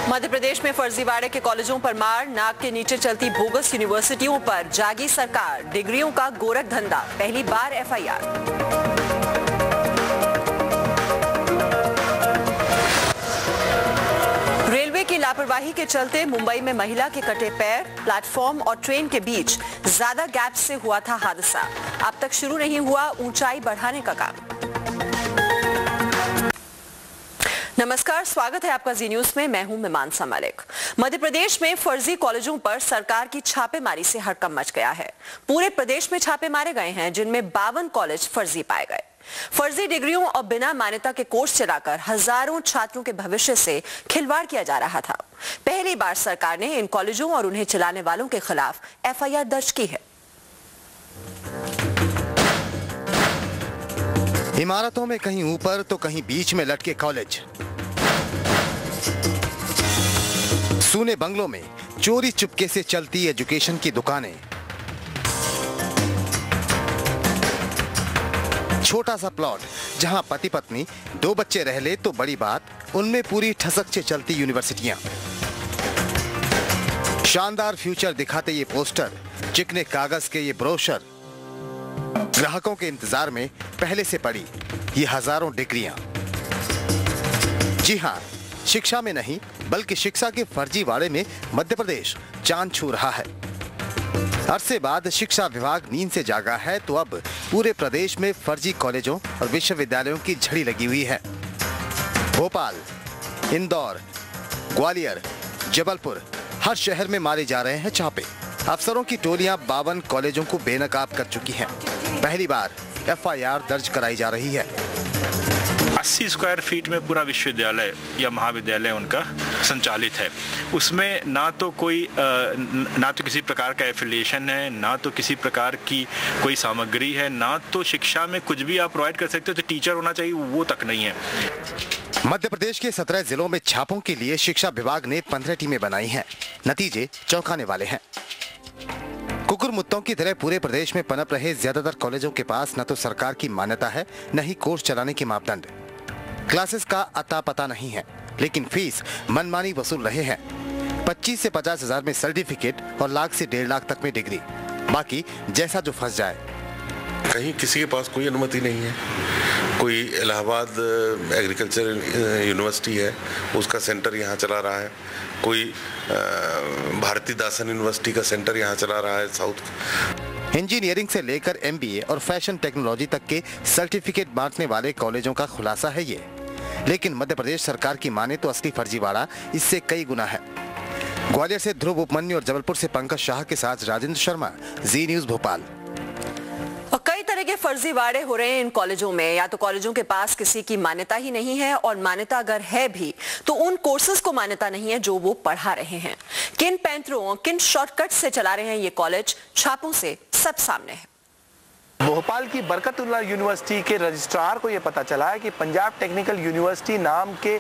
मध्य प्रदेश में फर्जीवाड़े के कॉलेजों पर मार, नाक के नीचे चलती बोगस यूनिवर्सिटियों पर जागी सरकार, डिग्रियों का गोरख धंधा, पहली बार एफआईआर। रेलवे की लापरवाही के चलते मुंबई में महिला के कटे पैर, प्लेटफॉर्म और ट्रेन के बीच ज्यादा गैप से हुआ था हादसा। अब तक शुरू नहीं हुआ ऊंचाई बढ़ाने का काम। नमस्कार, स्वागत है आपका जी न्यूज में। मैं हूं मीमांसा मलिक। मध्य प्रदेश में फर्जी कॉलेजों पर सरकार की छापेमारी से हड़कंप मच गया है। पूरे प्रदेश में छापे मारे गए हैं, जिनमें 52 कॉलेज फर्जी पाए गए। फर्जी डिग्रियों और बिना मान्यता के कोर्स चलाकर हजारों छात्रों के भविष्य से खिलवाड़ किया जा रहा था। पहली बार सरकार ने इन कॉलेजों और उन्हें चलाने वालों के खिलाफ एफआईआर दर्ज की है। इमारतों में कहीं ऊपर तो कहीं बीच में लटके कॉलेज, सूने बंगलों में चोरी चुपके से चलती एजुकेशन की दुकानें, छोटा सा प्लॉट जहां पति पत्नी 2 बच्चे रह ले तो बड़ी बात, उनमें पूरी ठसक से चलती यूनिवर्सिटियां, शानदार फ्यूचर दिखाते ये पोस्टर, चिकने कागज के ये ब्रोशर, ग्राहकों के इंतजार में पहले से पड़ी ये हजारों डिग्रियां। जी हां, शिक्षा में नहीं बल्कि शिक्षा के फर्जीवाड़े में मध्य प्रदेश चांद छू रहा है। अरसे बाद शिक्षा विभाग नींद से जागा है तो अब पूरे प्रदेश में फर्जी कॉलेजों और विश्वविद्यालयों की झड़ी लगी हुई है। भोपाल, इंदौर, ग्वालियर, जबलपुर, हर शहर में मारे जा रहे हैं छापे। अफसरों की टोलियां 52 कॉलेजों को बेनकाब कर चुकी हैं। पहली बार एफआईआर दर्ज कराई जा रही है। 80 स्क्वायर फीट में पूरा विश्वविद्यालय या महाविद्यालय उनका संचालित है। उसमें ना तो किसी प्रकार का एफिलिएशन है, ना तो किसी प्रकार की कोई सामग्री है, ना तो शिक्षा में कुछ भी आप प्रोवाइड कर सकते हो। तो टीचर होना चाहिए, वो तक नहीं है। मध्य प्रदेश के 17 जिलों में छापों के लिए शिक्षा विभाग ने 15 टीमें बनाई हैं। नतीजे चौंकाने वाले हैं। कुकुर मुत्तों की तरह पूरे प्रदेश में पनप रहे ज्यादातर कॉलेजों के पास न तो सरकार की मान्यता है, न ही कोर्स चलाने के मापदंड। क्लासेस का अता पता नहीं है, लेकिन फीस मनमानी वसूल रहे हैं। 25 से 50 हजार में सर्टिफिकेट और लाख से 1.5 लाख तक में डिग्री। बाकी जैसा जो फंस जाए। कहीं किसी के पास कोई अनुमति नहीं है। कोई इलाहाबाद एग्रीकल्चर यूनिवर्सिटी है, उसका सेंटर यहाँ चला रहा है। कोई भारती दासन यूनिवर्सिटी का सेंटर यहाँ चला रहा है साउथ। इंजीनियरिंग से लेकर एमबीए और फैशन टेक्नोलॉजी तक के सर्टिफिकेट बांटने वाले कॉलेजों का खुलासा है ये। लेकिन मध्य प्रदेश सरकार की माने तो असली फर्जीवाड़ा इससे कई गुना है। ग्वालियर से ध्रुव उपमन्यु और जबलपुर से पंकज शाह के साथ राजेंद्र शर्मा, जी न्यूज भोपाल। और कई तरह के फर्जीवाड़े हो रहे हैं इन कॉलेजों में। या तो कॉलेजों के पास किसी की मान्यता ही नहीं है, और मान्यता अगर है भी तो उन कोर्सेज को मान्यता नहीं है जो वो पढ़ा रहे हैं। किन पैंतरों, किन शॉर्टकट से चला रहे हैं ये कॉलेज, छापों से सब सामने है। भोपाल की बरकतुल्लाह यूनिवर्सिटी के रजिस्ट्रार को यह पता चला है कि पंजाब टेक्निकल यूनिवर्सिटी नाम के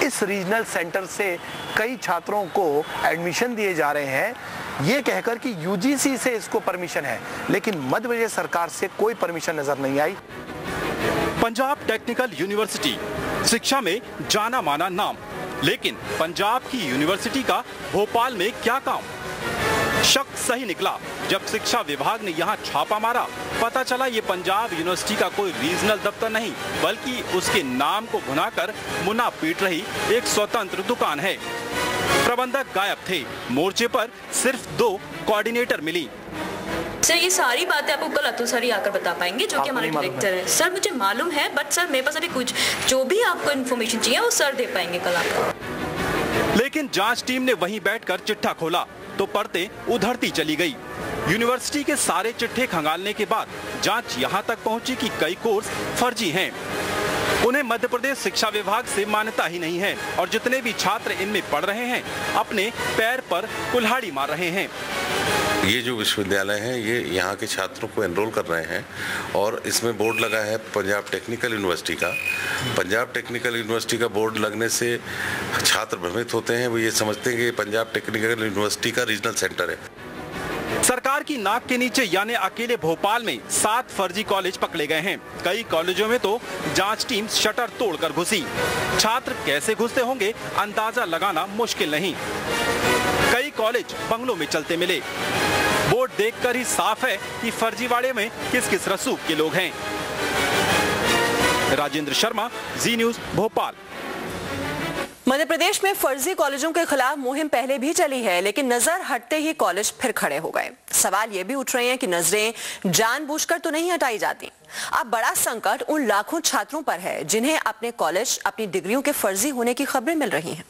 इस रीजनल सेंटर से कई छात्रों को एडमिशन दिए जा रहे हैं, ये कहकर कि यूजीसी से इसको परमिशन है, लेकिन मध्य प्रदेश सरकार से कोई परमिशन नजर नहीं आई। पंजाब टेक्निकल यूनिवर्सिटी शिक्षा में जाना माना नाम, लेकिन पंजाब की यूनिवर्सिटी का भोपाल में क्या काम? शक सही निकला जब शिक्षा विभाग ने यहाँ छापा मारा। पता चला ये पंजाब यूनिवर्सिटी का कोई रीजनल दफ्तर नहीं, बल्कि उसके नाम को भुनाकर मुन्ना पीट रही एक स्वतंत्र दुकान है। प्रबंधक गायब थे, मोर्चे पर सिर्फ 2 कोऑर्डिनेटर मिली। सर, ये सारी बातें आपको कल अतुल सर ही आकर बता पाएंगे, जो कि हमारे डायरेक्टर है। सर, मुझे मालूम है, बट सर मेरे पास अभी कुछ जो भी आपको इन्फॉर्मेशन चाहिए वो सर दे पाएंगे कल आपको। लेकिन जांच टीम ने वहीं बैठकर चिट्ठा खोला तो परतें उधड़ती चली गई। यूनिवर्सिटी के सारे चिट्ठे खंगालने के बाद जांच यहां तक पहुंची कि कई कोर्स फर्जी हैं। उन्हें मध्य प्रदेश शिक्षा विभाग से मान्यता ही नहीं है, और जितने भी छात्र इनमें पढ़ रहे हैं अपने पैर पर कुल्हाड़ी मार रहे हैं। ये जो विश्वविद्यालय हैं, ये यहाँ के छात्रों को एनरोल कर रहे हैं, और इसमें बोर्ड लगा है पंजाब टेक्निकल यूनिवर्सिटी का। पंजाब टेक्निकल यूनिवर्सिटी का बोर्ड लगने से छात्र भ्रमित होते हैं। वो ये समझते हैं कि पंजाब टेक्निकल यूनिवर्सिटी का रीजनल सेंटर है। सरकार की नाक के नीचे यानी अकेले भोपाल में 7 फर्जी कॉलेज पकड़े गए हैं। कई कॉलेजों में तो जांच टीम शटर तोड़कर घुसी। छात्र कैसे घुसते होंगे अंदाजा लगाना मुश्किल नहीं। कई कॉलेज बंगलों में चलते मिले। बोर्ड देखकर ही साफ है कि फर्जीवाड़े में किस किस रसूख के लोग हैं। राजेंद्र शर्मा, जी न्यूज, भोपाल। मध्य प्रदेश में फर्जी कॉलेजों के खिलाफ मुहिम पहले भी चली है, लेकिन नजर हटते ही कॉलेज फिर खड़े हो गए। सवाल ये भी उठ रहे हैं कि नजरें जानबूझकर तो नहीं हटाई जाती। अब बड़ा संकट उन लाखों छात्रों पर है जिन्हें अपने कॉलेज, अपनी डिग्रियों के फर्जी होने की खबरें मिल रही हैं।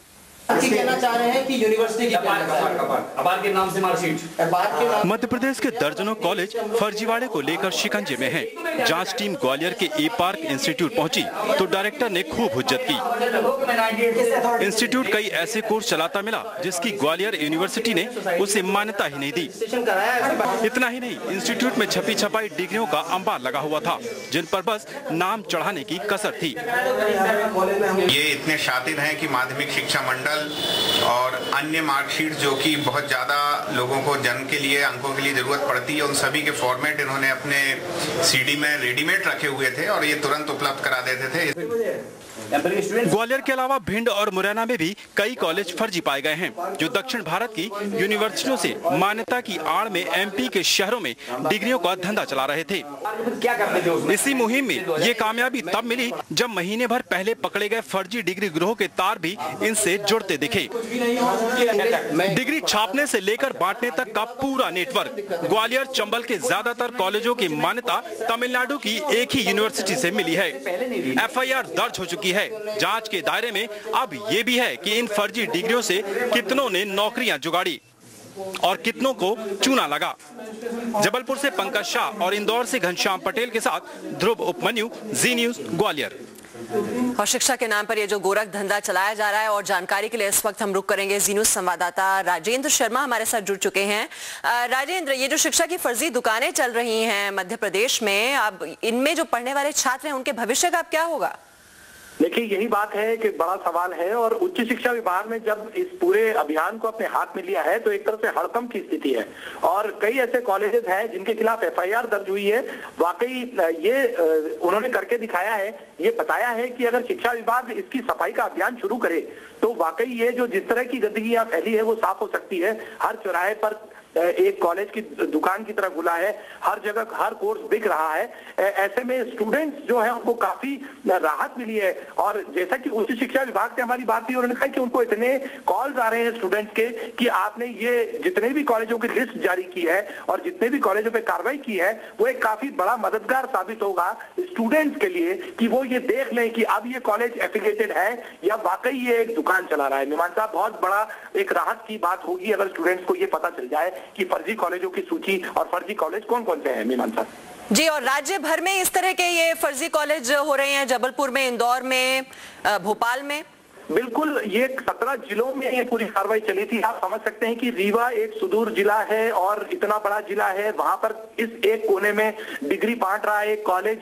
कहना चाह रहे हैं कि यूनिवर्सिटी की अबार के नाम से मार्कशीट। मध्य प्रदेश के दर्जनों कॉलेज फर्जीवाड़े को लेकर शिकंजे में हैं। जांच टीम ग्वालियर के ए पार्क इंस्टीट्यूट पहुंची तो डायरेक्टर ने खूब हुज्जत की। इंस्टीट्यूट कई ऐसे कोर्स चलाता मिला जिसकी ग्वालियर यूनिवर्सिटी ने उसे मान्यता ही नहीं दी। इतना ही नहीं, इंस्टीट्यूट में छपी छपाई डिग्रियों का अंबार लगा हुआ था जिन पर बस नाम चढ़ाने की कसर थी। ये इतने शातिल हैं कि माध्यमिक शिक्षा मंडल और अन्य मार्कशीट जो कि बहुत ज्यादा लोगों को जन्म के लिए, अंकों के लिए जरूरत पड़ती है, उन सभी के फॉर्मेट इन्होंने अपने सीडी में रेडीमेड रखे हुए थे और ये तुरंत उपलब्ध करा देते थे। ग्वालियर के अलावा भिंड और मुरैना में भी कई कॉलेज फर्जी पाए गए हैं जो दक्षिण भारत की यूनिवर्सिटियों से मान्यता की आड़ में एमपी के शहरों में डिग्रियों का धंधा चला रहे थे। इसी मुहिम में ये कामयाबी तब मिली जब महीने भर पहले पकड़े गए फर्जी डिग्री गिरोह के तार भी इनसे जुड़ते दिखे। डिग्री छापने से लेकर बांटने तक का पूरा नेटवर्क। ग्वालियर चंबल के ज्यादातर कॉलेजों की मान्यता तमिलनाडु की एक ही यूनिवर्सिटी से मिली है। एफआईआर दर्ज हो चुकी है। जांच के दायरे में अब ये भी है कि इन फर्जी डिग्रियों से कितनों ने नौकरियां जुगाड़ी और कितनों को चूना लगा। जबलपुर से पंकज शाह और इंदौर से घनश्याम पटेल के साथ ध्रुव उपमन्यु, जी न्यूज, ग्वालियर। और शिक्षा के नाम पर ये जो गोरख धंधा चलाया जा रहा है, और जानकारी के लिए इस वक्त हम रुक करेंगे। जी न्यूज संवाददाता राजेंद्र शर्मा हमारे साथ जुड़ चुके हैं। राजेंद्र, ये जो शिक्षा की फर्जी दुकानें चल रही हैं मध्य प्रदेश में, अब इनमें जो पढ़ने वाले छात्र हैं उनके भविष्य का अब क्या होगा? देखिए, यही बात है कि बड़ा सवाल है और उच्च शिक्षा विभाग ने जब इस पूरे अभियान को अपने हाथ में लिया है तो एक तरह से हड़कंप की स्थिति है और कई ऐसे कॉलेजेस हैं जिनके खिलाफ एफआईआर दर्ज हुई है। वाकई ये उन्होंने करके दिखाया है, ये बताया है कि अगर शिक्षा विभाग इसकी सफाई का अभियान शुरू करे तो वाकई ये जो जिस तरह की गंदगी यहाँ फैली है वो साफ हो सकती है। हर चौराहे पर एक कॉलेज की दुकान की तरह खुला है, हर जगह हर कोर्स बिक रहा है। ऐसे में स्टूडेंट्स जो है उनको काफी राहत मिली है और जैसा कि उच्च शिक्षा विभाग से हमारी बात हुई, उन्होंने कहा कि उनको इतने कॉल्स आ रहे हैं स्टूडेंट्स के कि आपने ये जितने भी कॉलेजों की लिस्ट जारी की है और जितने भी कॉलेजों पे कार्रवाई की है वो एक काफी बड़ा मददगार साबित होगा स्टूडेंट्स के लिए कि वो ये देख लें कि अब ये कॉलेज एफिलिएटेड है या वाकई ये एक दुकान चला रहा है। मेहमान साहब, बहुत बड़ा एक राहत की बात होगी अगर स्टूडेंट्स को ये पता चल जाए कि फर्जी कॉलेजों की सूची और फर्जी कॉलेज कौन कौन से हैं। मीमान साहब जी, और राज्य भर में इस तरह के ये फर्जी कॉलेज हो रहे हैं, जबलपुर में, इंदौर में, भोपाल में? बिल्कुल, ये 17 जिलों में ये पूरी कार्रवाई चली थी। आप समझ सकते हैं कि रीवा एक सुदूर जिला है और इतना बड़ा जिला है, वहां पर इस एक कोने में डिग्री बांट रहा है एक कॉलेज,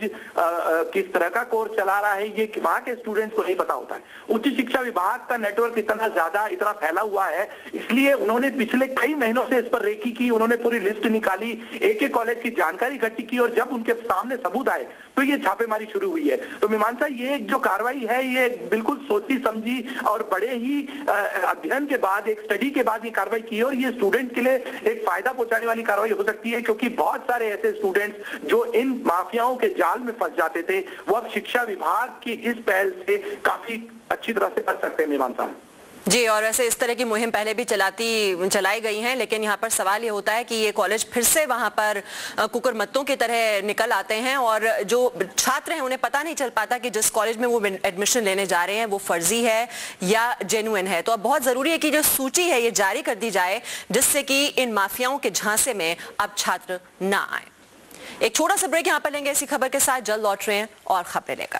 किस तरह का कोर्स चला रहा है ये वहां के स्टूडेंट्स को नहीं पता होता है। उच्च शिक्षा विभाग का नेटवर्क इतना ज्यादा, इतना फैला हुआ है, इसलिए उन्होंने पिछले कई महीनों से इस पर रेकी की, उन्होंने पूरी लिस्ट निकाली, एक एक कॉलेज की जानकारी इकट्ठी की और जब उनके सामने सबूत आए तो ये छापेमारी शुरू हुई है। तो मीमांसा, ये जो कार्रवाई है ये बिल्कुल सोची समझी और बड़े ही अध्ययन के बाद, एक स्टडी के बाद ये कार्रवाई की है और ये स्टूडेंट के लिए एक फायदा पहुंचाने वाली कार्रवाई हो सकती है क्योंकि बहुत सारे ऐसे स्टूडेंट्स जो इन माफियाओं के जाल में फंस जाते थे वो अब शिक्षा विभाग की इस पहल से काफी अच्छी तरह से बच सकते हैं। मेहमान साहब जी, और वैसे इस तरह की मुहिम पहले भी चलाई गई हैं, लेकिन यहाँ पर सवाल ये होता है कि ये कॉलेज फिर से वहाँ पर कुकरमत्तों की तरह निकल आते हैं और जो छात्र हैं उन्हें पता नहीं चल पाता कि जिस कॉलेज में वो एडमिशन लेने जा रहे हैं वो फर्जी है या जेन्युइन है। तो अब बहुत जरूरी है कि जो सूची है ये जारी कर दी जाए जिससे कि इन माफियाओं के झांसे में अब छात्र ना आए। एक छोटा सा ब्रेक यहाँ पर लेंगे, इसी खबर के साथ जल्द लौट रहे हैं और खबरें लेकर।